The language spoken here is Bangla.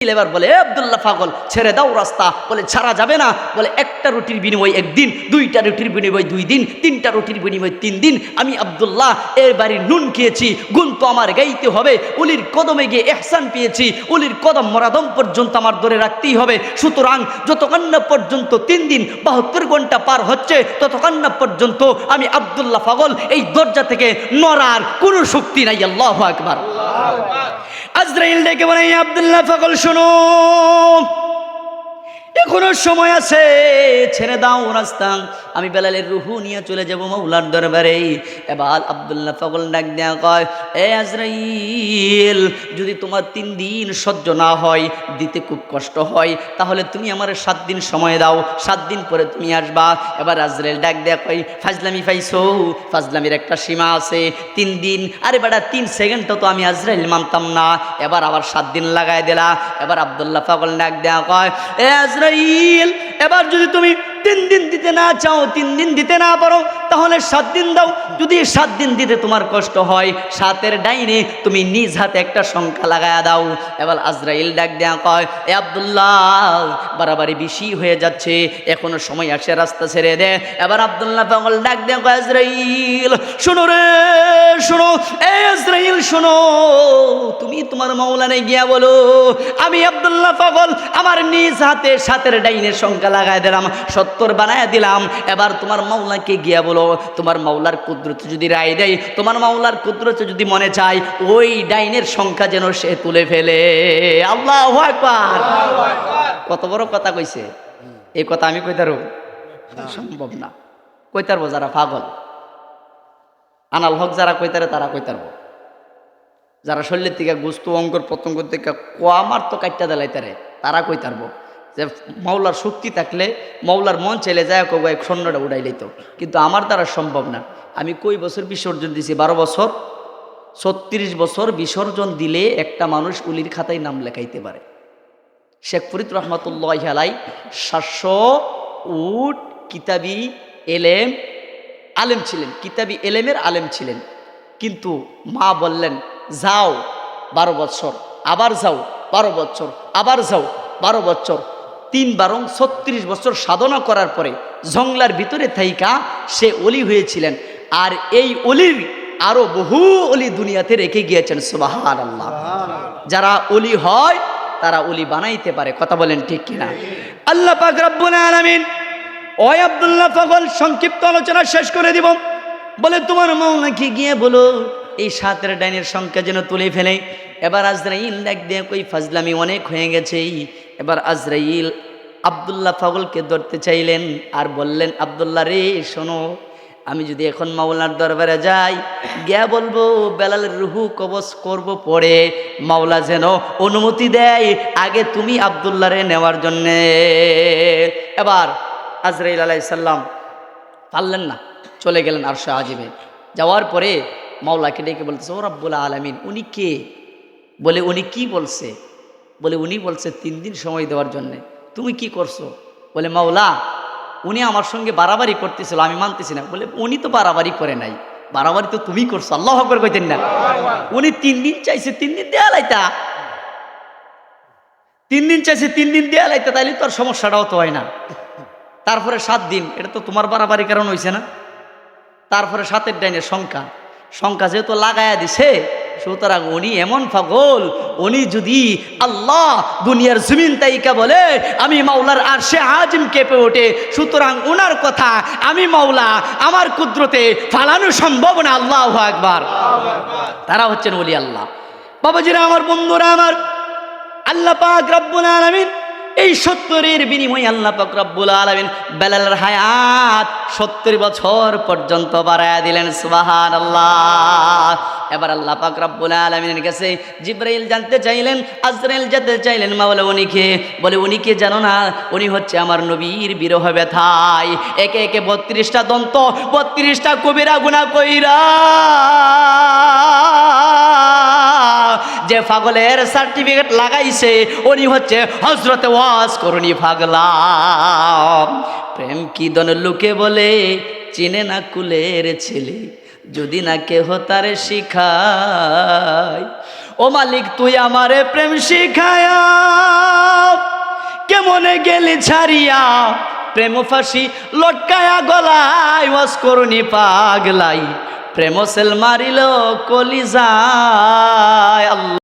এবার বলে আব্দুল্লাহ পাগল ছেড়ে দাও রাস্তা, বলে ছাড়া যাবে না, বলে একটা রুটির বিনিময় একদিন, দুইটা রুটির বিনিময় 2 দিন, তিনটা রুটির বিনিময় 3 দিন। আমি আব্দুল্লাহ এবারে নুন খেয়েছি, গুণ তো আমার গাইতে হবে। উলির কদমে গিয়ে ইহসান পেয়েছি, উলির কদম মরাদম পর্যন্ত আমার ধরে রাখতেই হবে। সুতরাং যতক্ষণ না পর্যন্ত 3 দিন 72 ঘন্টা পার হচ্ছে, ততক্ষণ না পর্যন্ত আমি আব্দুল্লাহ পাগল এই দরজা থেকে নড়ার কোনো শক্তি নাই। আল্লাহু আকবার। আজরাইল ডেকে বলে আব্দুল্লাহ পাগল শোনো, এখনো সময় আছে, ছেড়ে দাও রাস্তা, আমি বেলালের রুহু নিয়ে চলে যাব মাওলার দরবারে। এবার আব্দুল্লাহ পাগল ডাক দেয়া কয়, এ আজরাইল, যদি তোমার 3 দিন সহ্য না হয়, দিতে খুব কষ্ট হয়, তাহলে তুমি আমার 7 দিন সময় দাও, 7 দিন পরে তুমি আসবা। এবার আজরাইল ডাক দেয়া কয়, ফাজলামি পাইছো, ফাজলামির একটা সীমা আছে। 3 দিন, আরে বেটা 3 সেকেন্ডও তো আমি আজরাইল মানতাম না, এবার আবার 7 দিন লাগাই দিলা। এবার আব্দুল্লাহ পাগল ডাক দেয়া কয়, এ আজরাইল, এবার যদি তুমি 3 দিন দিতে না চাও, 3 দিন দিতে না পারো, তাহলে 7 দিন দাও। যদি 7 দিন দিতে তোমার কষ্ট হয়, 7-এর ডাইনে তুমি নিজ হাতে একটা সংখ্যা লাগায়া দাও। এবার আজরাইল ডাক দেয়া কয়, এ আব্দুল্লাহ, বাড়াবাড়ি বেশি হয়ে যাচ্ছে, এখনো সময় আসে, রাস্তা ছেড়ে দে। এবার আব্দুল্লাহ পাগল ডাক দেয়া কয়, আজরাইল শোনো রে, শোনো, এ আজরাইল শোনো, তুমি তোমার মাওলানে গিয়া বলো, আমি আব্দুল্লাহ পাগল আমার নিজ হাতে 7-এর ডাইনে সংখ্যা লাগায় দিলাম, 70 বানায় দিলাম। এবার তোমার মাওলাকে গিয়া বলো, তোমার মাওলার কুদরত যদি রায় দেয়, তোমার মাওলার কুদরত যদি মনে চায়, ওই ডাইনের সংখ্যা যেন সে তুলে ফেলে। আল্লাহু আকবার। কত বড় কথা কইছে। এই কথা আমি কইতারো? সম্ভব না। কইতারবো যারা পাগল, আনাল হক যারা কইতারে তারা কইতারবো। যারা শরীরের থেকে গুস্ত অঙ্কর পতঙ্গ থেকে কোয়ামার তো কাটটা দেলাইতারে তারা কইতারবো যে মাওলার শক্তি থাকলে, মাওলার মন চাইলে যায় কয় স্বর্ণটা উড়াই লইতো, কিন্তু আমার দ্বারা সম্ভব না। আমি কই বছর বিসর্জন দিছি? 12 বছর। 36 বছর বিসর্জন দিলে একটা মানুষ উলির খাতায় নাম লেখাইতে পারে। শেখ ফরিদ রহমাতুল্লাহি আলাই 700 উট কিতাবি এলেম আলেম ছিলেন, কিতাবি এলেমের আলেম ছিলেন। কিন্তু মা বললেন, যাও 12 বছর, আবার যাও 12 বছর, আবার যাও 12 বছর, 3 বারং 36 বছর সাধনা করার পরে জংলার ভিতরে থাইকা সে অলি হয়েছিলেন। আর এই অলির আরো বহু অলি দুনিয়াতে রেখে গিয়েছেন। সুবহানাল্লাহ। যারা অলি হয় তারা অলি বানাইতে পারে। কথা বলেন ঠিক কিনা? আল্লাহ পাক রব্বুল আলামিন, ওই আব্দুল্লাহ পাগল সংক্ষিপ্ত আলোচনা শেষ করে দিব। বলে তোমার মাওলাকে গিয়ে বলো এই 7-এর ডাইনের সংখ্যা যেন তুলে ফেলে। এবার আজরাইল ডাক দিয়ে কই, ফাজলামি অনেক হয়ে গেছে। এবার আজরাইল আব্দুল্লাহ পাগলকে ধরতে চাইলেন আর বললেন, আব্দুল্লাহ রে শোনো, আমি যদি এখন মাওলার দরবারে যাই, গিয়া বলবো বেলালের রুহু কবজ করব, পরে মাওলা যেন অনুমতি দেয়, আগে তুমি আব্দুল্লাহ রে নেওয়ার জন্যে। এবার আজরাইল আলাইহিস সালাম পারলেন না, চলে গেলেন আরশে আজিমে। যাওয়ার পরে মাওলাকে ডেকে বলতেছে, ও রব্বুল আলামিন, উনি কে? বলে উনি কি বলছে? বলে উনি বলছে 3 দিন সময় দেওয়ার জন্যে। তুমি কি করছো? বলে মাওলা, উনি আমার সঙ্গে বাড়াবাড়ি করতেছিল, আমি মানতেছি না। বলে উনি তো বাড়াবাড়ি করে নাই, বাড়াবাড়ি তো তুমি করছো। আল্লাহু আকবার কইতেন না? উনি 3 দিন চাইছে, 3 দিন দেয়া লাইতা, 3 দিন চাইছে, 3 দিন দেয়া লাইতা, তাইলে তোর সমস্যাটাও তো হয় না। তারপরে 7 দিন, এটা তো তোমার বাড়াবাড়ি কারণ হয়েছে না। তারপরে 7-এর ডাইনের সংখ্যা যেহেতু লাগায়া দিছে, সুতরাং উনি এমন পাগল, উনি যদি আল্লাহ দুনিয়ার জমিন তাইকা বলে আমি মাওলার আরশে আজিম কেঁপে ওঠে, সুতরাং উনার কথা আমি মাওলা আমার কুদরতে ফালানো সম্ভব না। আল্লাহু আকবার। তারা হচ্ছেন ওলি আল্লাহ। বাবাজিরা আমার, বন্ধুরা আমার, আল্লাহ পাক রব্বুল আলামিন এই 70-এর বিনিময়ে আল্লাহ পাক রব্বুল আলামিন বেলালের হায়াত 70 বছর পর্যন্ত বাড়ায়া দিলেন। সুবহানাল্লাহ। এবার আল্লাহ পাক রব্বুল আলামিনের কাছে জিবরাইল জানতে চাইলেন, আজরাইল জানতে চাইলেন, মাওলা উনি কে? বলে উনি কে জানো না? উনি হচ্ছে আমার নবীর বিরহ ব্যথায় একে একে 32টা দন্ত, 32টা কবিরা গুনাহ কইরা যে পাগলের সার্টিফিকেট লাগাইছে, উনি হচ্ছে হযরতে ওয়াজ করুনি পাগলা। প্রেম কি দন লোকে বলে, চিনে না কুলের ছেলে, যদি না কেহ তারে শিখায়। ও ও মালিক তুই আমারে প্রেম শিখায়া কেমনে গেলি ছাড়িয়া, প্রেম ফাঁসি লটকায়া গলায় ওয়াজ করুনি পাগলাই, প্রেম সেল মারিল কলিজায়। আল্লাহ